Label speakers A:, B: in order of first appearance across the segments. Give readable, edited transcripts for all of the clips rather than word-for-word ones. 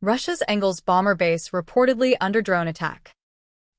A: Russia's Engels bomber base reportedly under drone attack.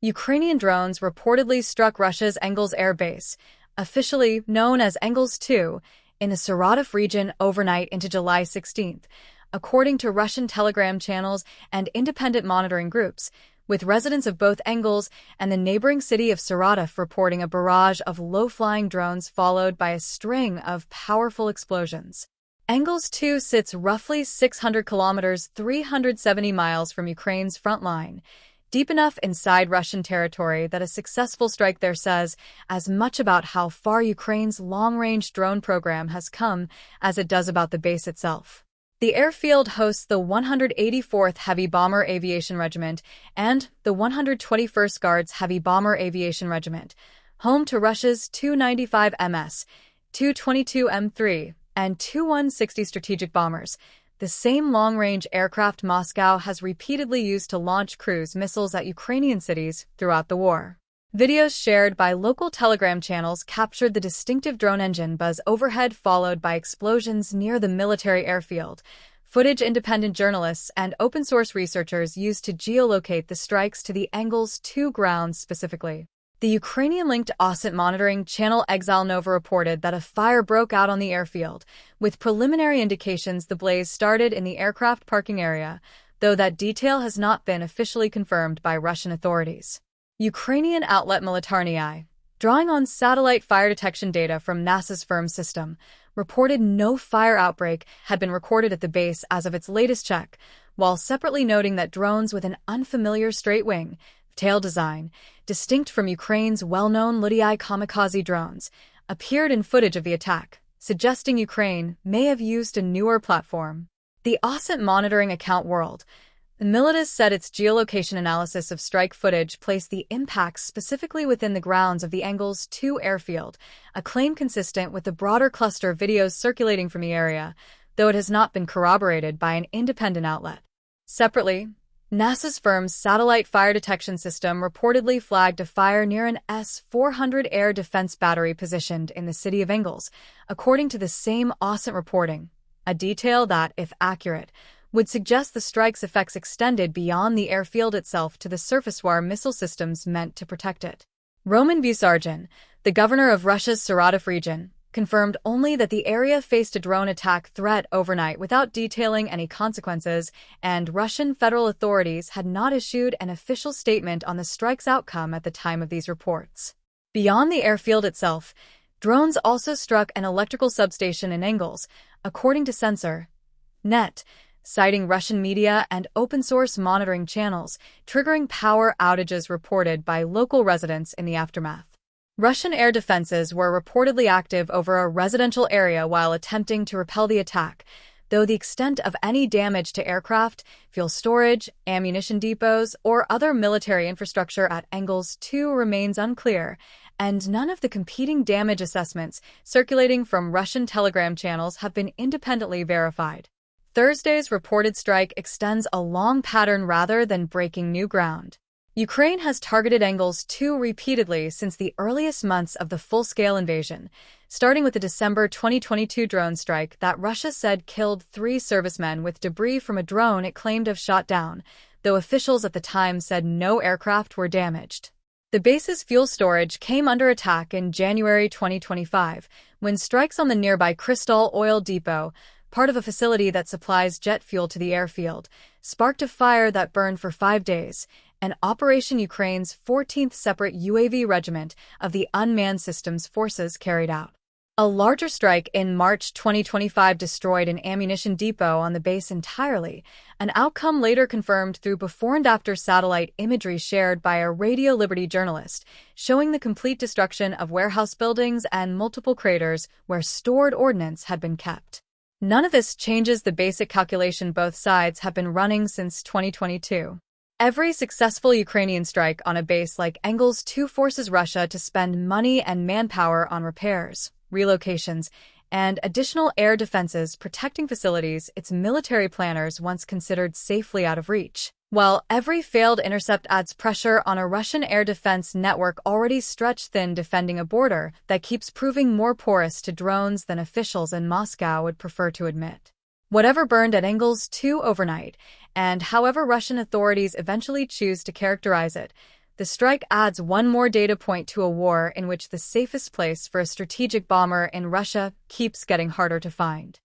A: Ukrainian drones reportedly struck Russia's Engels air base, officially known as Engels 2, in the Saratov region overnight into July 16th, according to Russian Telegram channels and independent monitoring groups, with residents of both Engels and the neighboring city of Saratov reporting a barrage of low-flying drones followed by a string of powerful explosions. Engels 2 sits roughly 600 kilometers 370 miles from Ukraine's front line, deep enough inside Russian territory that a successful strike there says as much about how far Ukraine's long-range drone program has come as it does about the base itself. The airfield hosts the 184th Heavy Bomber Aviation Regiment and the 121st Guards Heavy Bomber Aviation Regiment, home to Russia's Tu-95 MS, Tu-22 M3, and Tu-160 strategic bombers, the same long-range aircraft Moscow has repeatedly used to launch cruise missiles at Ukrainian cities throughout the war. Videos shared by local Telegram channels captured the distinctive drone engine buzz overhead followed by explosions near the military airfield, footage independent journalists and open-source researchers used to geolocate the strikes to the Engels 2 grounds specifically. The Ukrainian-linked OSINT monitoring channel Exile Nova reported that a fire broke out on the airfield, with preliminary indications the blaze started in the aircraft parking area, though that detail has not been officially confirmed by Russian authorities. Ukrainian outlet Militarny, drawing on satellite fire detection data from NASA's FIRM system, reported no fire outbreak had been recorded at the base as of its latest check, while separately noting that drones with an unfamiliar straight-wing, tail design, distinct from Ukraine's well-known Ludiy kamikaze drones, appeared in footage of the attack, suggesting Ukraine may have used a newer platform. The OSINT monitoring account World Militas said its geolocation analysis of strike footage placed the impacts specifically within the grounds of the Engels 2 airfield, a claim consistent with the broader cluster of videos circulating from the area, though it has not been corroborated by an independent outlet. Separately, NASA's FIRM's satellite fire detection system reportedly flagged a fire near an S-400 air defense battery positioned in the city of Engels, according to the same OSINT reporting, a detail that, if accurate, would suggest the strike's effects extended beyond the airfield itself to the surface-war missile systems meant to protect it. Roman Busargin, the governor of Russia's Saratov region, confirmed only that the area faced a drone attack threat overnight without detailing any consequences, and Russian federal authorities had not issued an official statement on the strike's outcome at the time of these reports. Beyond the airfield itself, drones also struck an electrical substation in Engels, according to Sensor.net, citing Russian media and open-source monitoring channels, triggering power outages reported by local residents in the aftermath. Russian air defenses were reportedly active over a residential area while attempting to repel the attack, though the extent of any damage to aircraft, fuel storage, ammunition depots, or other military infrastructure at Engels 2 remains unclear, and none of the competing damage assessments circulating from Russian Telegram channels have been independently verified. Thursday's reported strike extends a long pattern rather than breaking new ground. Ukraine has targeted Engels 2 repeatedly since the earliest months of the full-scale invasion, starting with the December 2022 drone strike that Russia said killed 3 servicemen with debris from a drone it claimed to have shot down, though officials at the time said no aircraft were damaged. The base's fuel storage came under attack in January 2025, when strikes on the nearby Crystal Oil Depot, part of a facility that supplies jet fuel to the airfield, sparked a fire that burned for 5 days, and Operation Ukraine's 14th separate UAV regiment of the Unmanned Systems Forces carried out. A larger strike in March 2025 destroyed an ammunition depot on the base entirely, an outcome later confirmed through before and after satellite imagery shared by a Radio Liberty journalist, showing the complete destruction of warehouse buildings and multiple craters where stored ordnance had been kept. None of this changes the basic calculation both sides have been running since 2022. Every successful Ukrainian strike on a base like Engels 2 forces Russia to spend money and manpower on repairs, relocations, and additional air defenses protecting facilities its military planners once considered safely out of reach. While every failed intercept adds pressure on a Russian air defense network already stretched thin defending a border that keeps proving more porous to drones than officials in Moscow would prefer to admit. Whatever burned at Engels 2 overnight, and however Russian authorities eventually choose to characterize it, the strike adds one more data point to a war in which the safest place for a strategic bomber in Russia keeps getting harder to find.